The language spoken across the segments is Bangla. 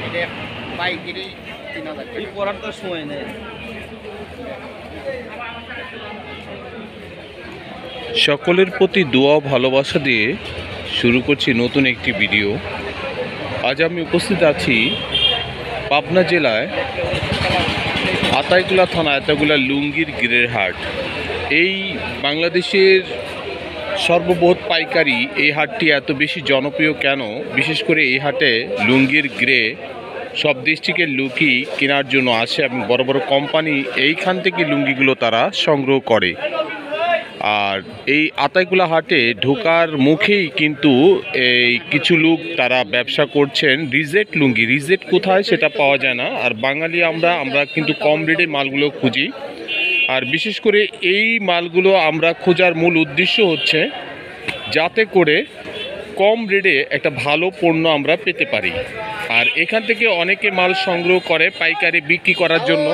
এটা পাইকারি 3000 এই টাকা। পরার তো সময় নেই। সকলের প্রতি দোয়া ও ভালোবাসা দিয়ে শুরু করছি নতুন একটি ভিডিও। আজ আমি উপস্থিত আছি পাবনা জেলায় আতাইকুলা থানা আতাইকুলা লুঙ্গির গিরের হাট। এই বাংলাদেশের সর্ববৃহৎ পাইকারি এই হাটটি এত বেশি জনপ্রিয় কেন? বিশেষ করে এই হাটে লুঙ্গির গ্রে সব ডিস্ট্রিক্টের লুঙ্গি কেনার জন্য আসে এবং বড় বড় কোম্পানি এইখান থেকে লুঙ্গিগুলো তারা সংগ্রহ করে। আর এই আতাইকুলা হাটে ঢোকার মুখেই কিন্তু এই কিছু লোক তারা ব্যবসা করছেন রিজেট লুঙ্গি। রিজেট কোথায় সেটা পাওয়া যায় না। আর বাঙালি আমরা কিন্তু কম রেটে মালগুলো খুঁজি। আর বিশেষ করে এই মালগুলো আমরা খোঁজার মূল উদ্দেশ্য হচ্ছে যাতে করে কম রেটে একটা ভালো পণ্য আমরা পেতে পারি। আর এখান থেকে অনেকে মাল সংগ্রহ করে পাইকারি বিক্রি করার জন্য,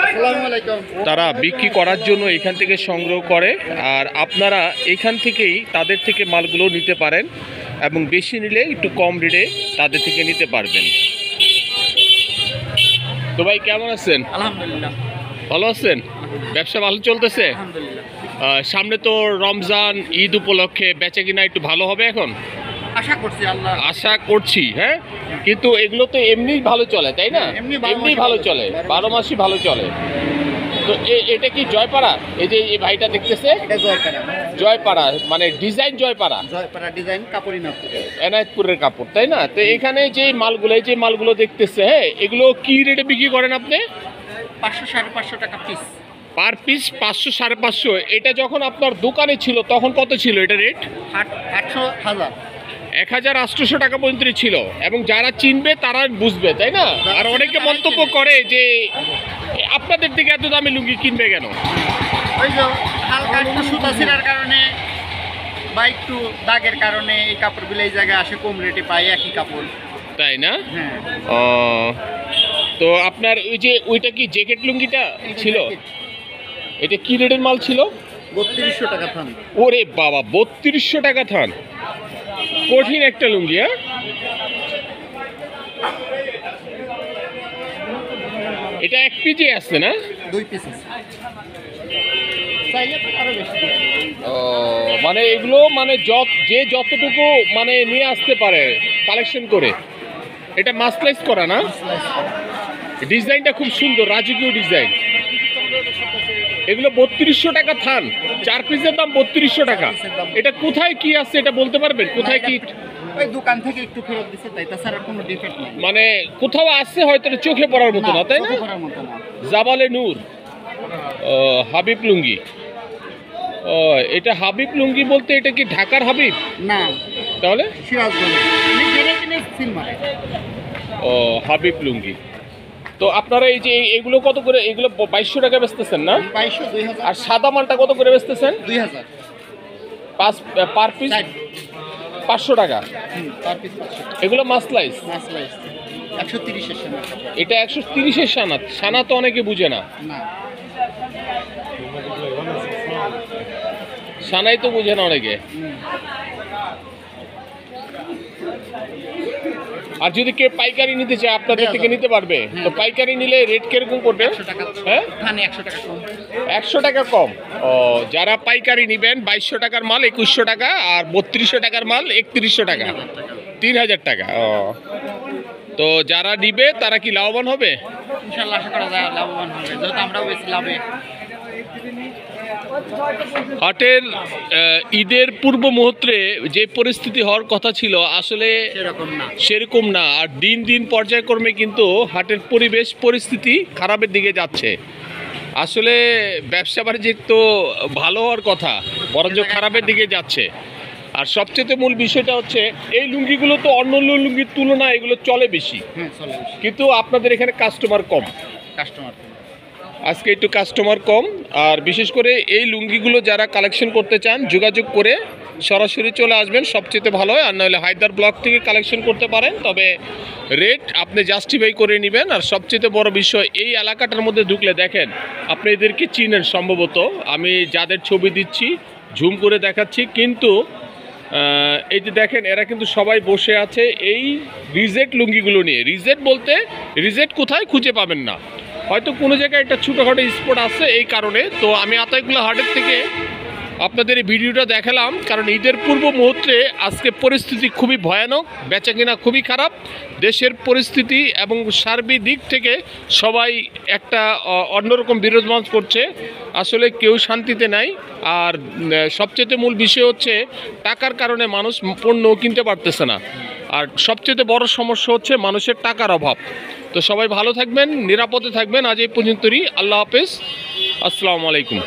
আসসালামু আলাইকুম। তারা বিক্রি করার জন্য এখান থেকে সংগ্রহ করে। আর আপনারা এখান থেকেই তাদের থেকে মালগুলো নিতে পারেন এবং বেশি নিলে একটু কম রেটে তাদের থেকে নিতে পারবেন। তো ভাই কেমন আছেন? আলহামদুলিল্লাহ। ভালো আছেন? ব্যবসা ভালো চলতেছে? আলহামদুলিল্লাহ। সামনে তো রমজান ঈদ উপলক্ষে বেচা কিনা একটু ভালো হবে এখন আশা করছি আল্লাহ। আশা করছি। হ্যাঁ, কিন্তু এগুলো তো এমনি ভালো চলে তাই না? এমনি ভালো চলে, 12 মাসই ভালো চলে। তো এটা কি জয়পাড়া? এই যে এই ভাইটা দেখতেছে এটা জয়পাড়া। জয়পাড়া মানে ডিজাইন জয়পাড়া, জয়পাড়া ডিজাইন কাপড়ি না। এনায়েতপুরের কাপড় তাই না? তো এখানে যে মালগুলো এই যে মালগুলো দেখতেছে, হ্যাঁ, এগুলো কি রেটে বিক্রি করেন আপনি? 500 550 টাকা পিস। Per piece 500 550। এটা যখন আপনার দোকানে ছিল তখন কত ছিল এটা রেট? 800 1000। 1800 টাকা পর্যন্ত ছিল। এবং যারা চিনবে তারা বুঝবে তাই না? আর অনেকে মন্তব্য করে যে আপনাদের থেকে এত দামে লুঙ্গি কিনবে কেন? ওই যে হালকা একটু সুতা ছিঁড়ার কারণে বা একটু দাগের কারণে এই কাপড়গুলো এই জায়গায় আসে, কম রেটে পাই একই কাপড়। তাই না? হ্যাঁ। তো আপনার ওই যে ওইটা কি জ্যাকেট লুঙ্গিটা ছিল? এটা কি রেটের মাল ছিল? 3200 টাকা থান। ওরে বাবা, 3200 টাকা থান। কঠিন একটা লুঙ্গি। হ্যাঁ, এটা 1 পিজি আছে না? 2 পিস আছে। চাইলে তো আরো বেশি। মানে এগুলো মানে যে যতটুকু মানে নিয়ে আসতে পারে কালেকশন করে। এটা মাসলাইজ করা না? ডিজাইনটা খুব সুন্দর, রাজকীয় ডিজাইন। এগুলো 3200 টাকা থান। 4 পিসের দাম 3200 টাকা। এটা কোথায় কি আছে এটা বলতে পারবেন? কোথায় কি? ওই দোকান থেকে একটু ফেরত দিছে, তাই তাছাড়া কোনো ডিফেক্ট নেই। মানে কোথাও আছে হয়তো এটা চোখে পড়ার মতো না তাই না? চোখে পড়ার মতো না। জাবালে নূর হাবিব লুঙ্গি। এটা হাবিব লুঙ্গি বলতে এটা কি ঢাকার হাবিব? না, তাহলে সিরাজগঞ্জ। আমি কিনে কিনে সিল মারে। হাবিব লুঙ্গি। তো আপনারা এই যে এগুলো কত করে? এগুলো 2200 টাকা বেচতেছেন না? 2200 2000 আর সাদা মালটা কত করে বেচতেছেন? 2000। পার পিস 500 টাকা। Per piece 500। এগুলো মাসলাইজ। মাসলাই 130 এর সময়। এটা 130-এর সানাত। সানা তো অনেকে বুঝে না। না, সানাই তো বুঝে না অনেকে। আর যদি কেউ পাইকারি নিতে চায় আপনাদের থেকে নিতে পারবে। তো পাইকারি নিলে রেট কিরকম পড়বে? 100 টাকা। হ্যাঁ, এখানে 100 টাকা কম। 100 টাকা কম। যারা পাইকারি নেবেন 2200 টাকার মাল 2100 টাকা, আর 3200 টাকার মাল 3100 টাকা, 3000 টাকা। তো যারা নিবে তারা কি লাভবান হবে? ইনশাআল্লাহ আশা করা যায় লাভবান হবে, যেহেতু আমরাও বেশি লাভে। হাটের ঈদের পূর্ব মুহূর্তে যে পরিস্থিতি হওয়ার কথা ছিল আসলে সেরকম না। আর দিন দিন পর্যায়ক্রমে কিন্তু হাটের পরিস্থিতি খারাপের দিকে যাচ্ছে। আসলে ব্যবসা বাণিজ্য তো ভালো হওয়ার কথা, বরঞ্চ খারাপের দিকে যাচ্ছে। আর সবচেয়ে মূল বিষয়টা হচ্ছে এই লুঙ্গিগুলো তো অন্য লুঙ্গির তুলনায় এগুলো চলে বেশি, কিন্তু আপনাদের এখানে কাস্টমার কম। আজকে একটু কাস্টমার কম। আর বিশেষ করে এই লুঙ্গিগুলো যারা কালেকশন করতে চান যোগাযোগ করে সরাসরি চলে আসবেন, সবচেয়ে ভালো হয়। আর নাহলে হায়দার ব্লক থেকে কালেকশন করতে পারেন, তবে রেট আপনি জাস্টিফাই করে নেবেন। আর সবচেয়ে বড় বিষয়, এই এলাকাটার মধ্যে ঢুকলে দেখেন আপনি এদেরকে চিনেন সম্ভবত। আমি যাদের ছবি দিচ্ছি জুম করে দেখাচ্ছি, কিন্তু এই যে দেখেন এরা কিন্তু সবাই বসে আছে এই রিজেট লুঙ্গিগুলো নিয়ে। রিজেট বলতে রিজেট কোথায় খুঁজে পাবেন না, হয়তো কোনো জায়গায় একটা ছোটোখাটো স্পট আছে এই কারণে। তো আমি আতাইকুলা হাটের থেকে আপনাদের এই ভিডিওটা দেখালাম, কারণ ঈদের পূর্ব মুহূর্তে আজকে পরিস্থিতি খুবই ভয়ানক, বেচাকেনা খুবই খারাপ, দেশের পরিস্থিতি এবং সার্বিক দিক থেকে সবাই একটা অন্যরকম বিরাজমান করছে। আসলে কেউ শান্তিতে নাই। আর সবচেয়ে মূল বিষয় হচ্ছে টাকার কারণে মানুষ পণ্য কিনতে পারতেছে না। আর সবচেয়ে বড় সমস্যা হচ্ছে মানুষের টাকার অভাব। তো সবাই ভালো থাকবেন, নিরাপদে থাকবেন। আজ এই পর্যন্তই। আল্লাহ হাফেজ, আসসালামু আলাইকুম।